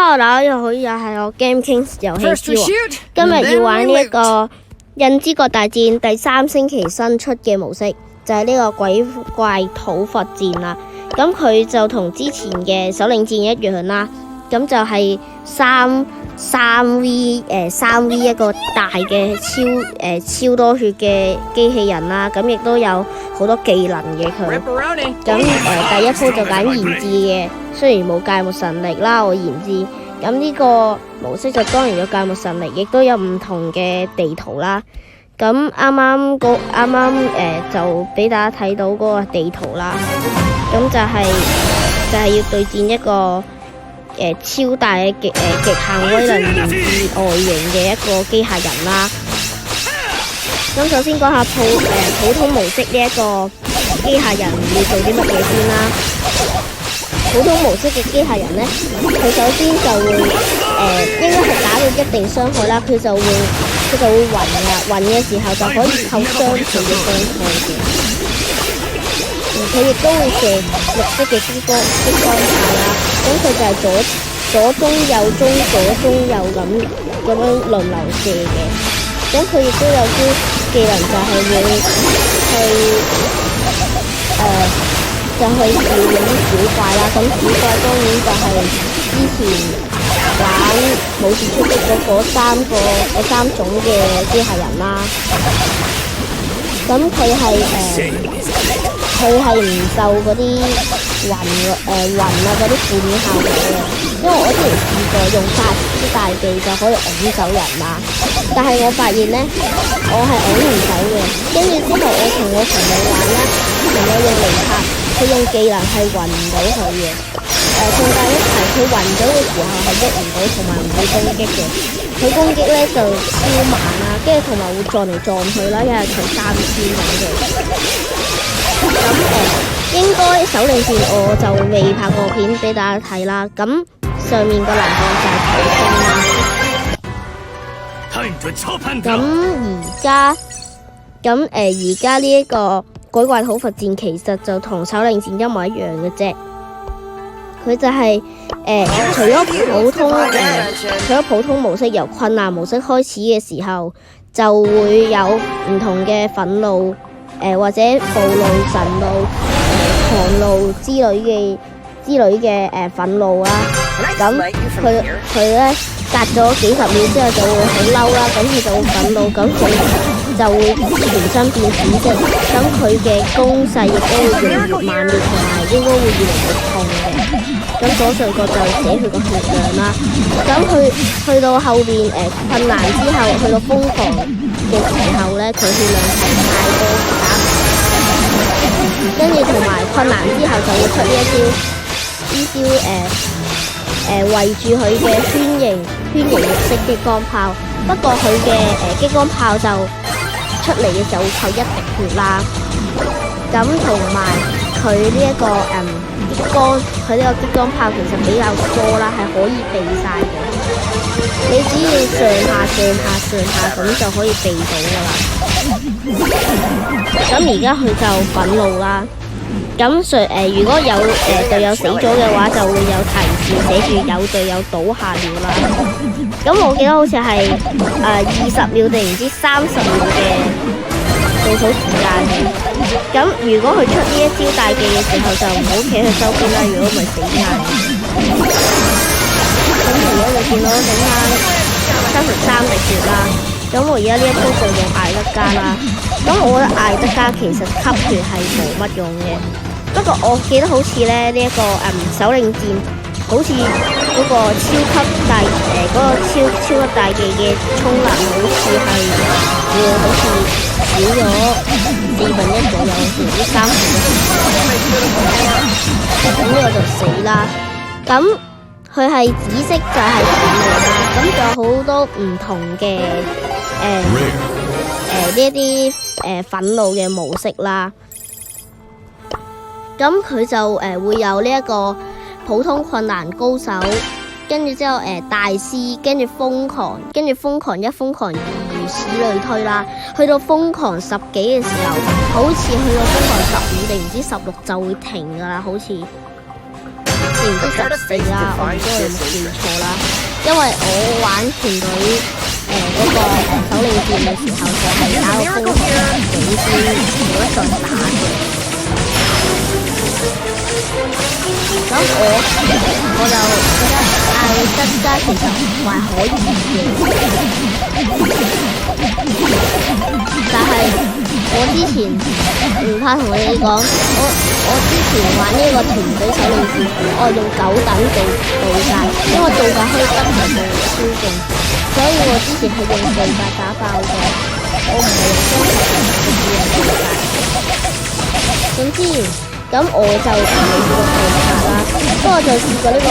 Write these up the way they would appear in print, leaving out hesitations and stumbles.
Hello，大家好，又係我 Game Kings 遊戲之王。今日要玩呢一個印之國大戰第3星期新出嘅模式，就係呢個鬼怪討伐戰啦。咁佢就同之前嘅首領戰一樣啦。咁就係三 V 一個大嘅超多血嘅機器人啦。咁亦都有好多技能嘅佢。咁第一鋪就揀研智嘅。雖然冇芥末神力啦，我研智咁呢個模式就當然有芥末神力，亦都有唔同嘅地圖啦。咁啱就俾大家睇到嗰個地圖啦。咁就係要對戰一個超大嘅極限威能研智外形嘅一個機械人啦。咁首先講下普通模式呢一個機械人要做啲乜嘢先啦。普通模式嘅機械人呢，佢首先就會應該係打到一定傷害啦，佢就會暈㗎，暈嘅時候就可以扣雙倍嘅傷害嘅。佢亦都會射綠色嘅激光炮啦，咁佢就係左中右中左中右咁樣輪流射嘅。咁佢亦都有啲技能就係會就去調用啲小怪啦，咁小怪當然就係之前玩武士出擊嗰三種嘅機械人啦。咁佢係唔受嗰啲暈嗰啲負面效果嘅，因為我之前試過用法師大技就可以拱走人啦，但係我發現呢，我係拱唔走嘅。跟住之後我同我朋友玩啦，朋友用尼帕，佢用技能係暈唔到佢嘅。仲加一齊，佢暈咗嘅時候係喐唔到，同埋唔會攻擊嘅。佢攻擊呢就超慢啦，跟住同埋會撞嚟撞去啦，因為佢3千咁嘅。咁應該首領戰我就未拍過片俾大家睇啦。咁上面個欄杆就係普通啦。而家呢一個鬼怪討伐戰其實就同首領戰一模一樣嘅啫。佢就係除咗普通模式由困難模式開始嘅時候，就會有唔同嘅憤怒或者暴怒、神怒、狂怒之類嘅憤怒啦。咁佢咧隔咗幾十秒之後就會好嬲啦，咁佢就會憤怒，咁佢就會全身變紫色。咁佢嘅攻勢亦都會越嚟越猛烈，同埋應該會越嚟越痛嘅。咁左上角就寫佢個血量啦。咁去到後邊困難之後，去到瘋狂嘅時候咧，佢血量係太多打唔到。跟住同埋困難之後就會出呢招圍住佢嘅圈形綠色激光炮。不過佢嘅激光炮就出嚟嘅時候會扣1滴血啦。咁同埋佢呢一個佢呢個激光炮其實比較多啦，係可以避晒嘅。你只要上下咁就可以避到噶啦。咁而家佢就憤怒啦。咁如果有隊友死咗嘅話，就會有提示寫住有隊友倒下了啦。咁我記得好似係20秒定唔知30秒嘅倒數時間嘅。咁如果佢出呢一招大技嘅時候，就唔好企喺周邊啦，如果唔係死硬。咁如果你見到整翻73滴血啦，咁我而家呢一鋪就用艾德加啦。咁我覺得艾德加其實吸血係冇乜用嘅。不過我記得好似咧呢一個首領戰，好似嗰個超級大技嘅衝能，好似少咗1/4左右，唔知3/4。咁呢個就死啦。咁佢係紫色就係憤怒啦。咁仲有好多唔同嘅呢一啲憤怒嘅模式啦。咁佢就會有呢一個普通困難高手，跟住之後大師，跟住瘋狂，跟住瘋狂1、瘋狂2，如此類推啦。去到瘋狂10幾嘅時候，好似去到瘋狂15定唔知16就會停噶啦，好似。唔知14啦，我唔知我有冇記錯啦。因為我玩團隊嗰個首領戰嘅時候，就係打到瘋狂幾先冇得再打嘅。咁我就覺得艾德加其實還可以嘅，但係我之前唔怕同你哋講，我之前玩呢個團隊首領戰，我用9等做道界，因為道界可以得嚟做超勁，所以我之前係用道界打爆嘅，我唔係用真係用道界。咁我就同你試過道界啦，不過就試過呢個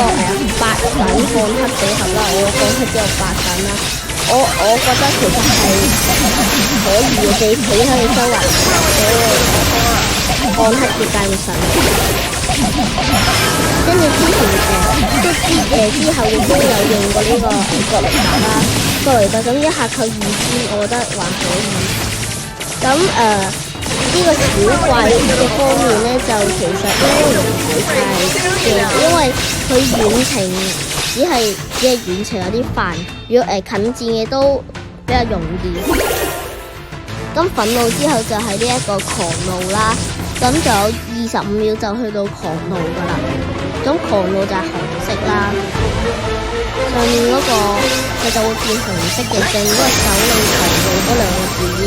8等放黑組合啦，我放黑之後8等啦，我覺得其實係可以嘅，你企喺你周圍放黑嘅界會神。跟住之前之後亦都有用過呢個葛雷特啦，葛雷特咁一下扣2仙，我覺得還可以。咁呢個小怪嘅方面呢，就其實應該唔使太驚，因為佢遠程只係遠程有啲煩，如果近戰嘅都比較容易。咁憤怒之後就係呢一個狂怒啦，咁就有25秒就去到狂怒噶啦。咁狂怒就係紅色啦，上面嗰個佢就會變紅色嘅，正嗰個首領狂怒嗰2個字已經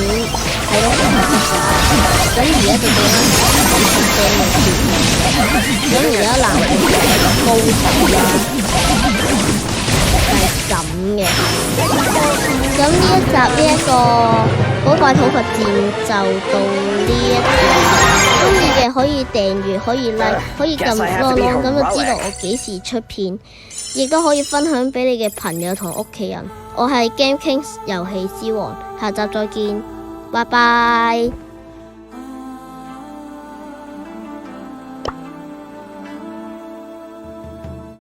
睇到紅色㗎啦。咁而家就變咗紅色嘅字，咁而家藍色高手啦，係咁嘅。咁呢一集呢一個鬼怪討伐戰就到呢一度，中意嘅可以訂閱，可以 like， 可以撳啷啷，咁就知道我幾時出片，亦都可以分享俾你嘅朋友同屋企人。我係 Game Kings 遊戲之王，下集再見，拜拜。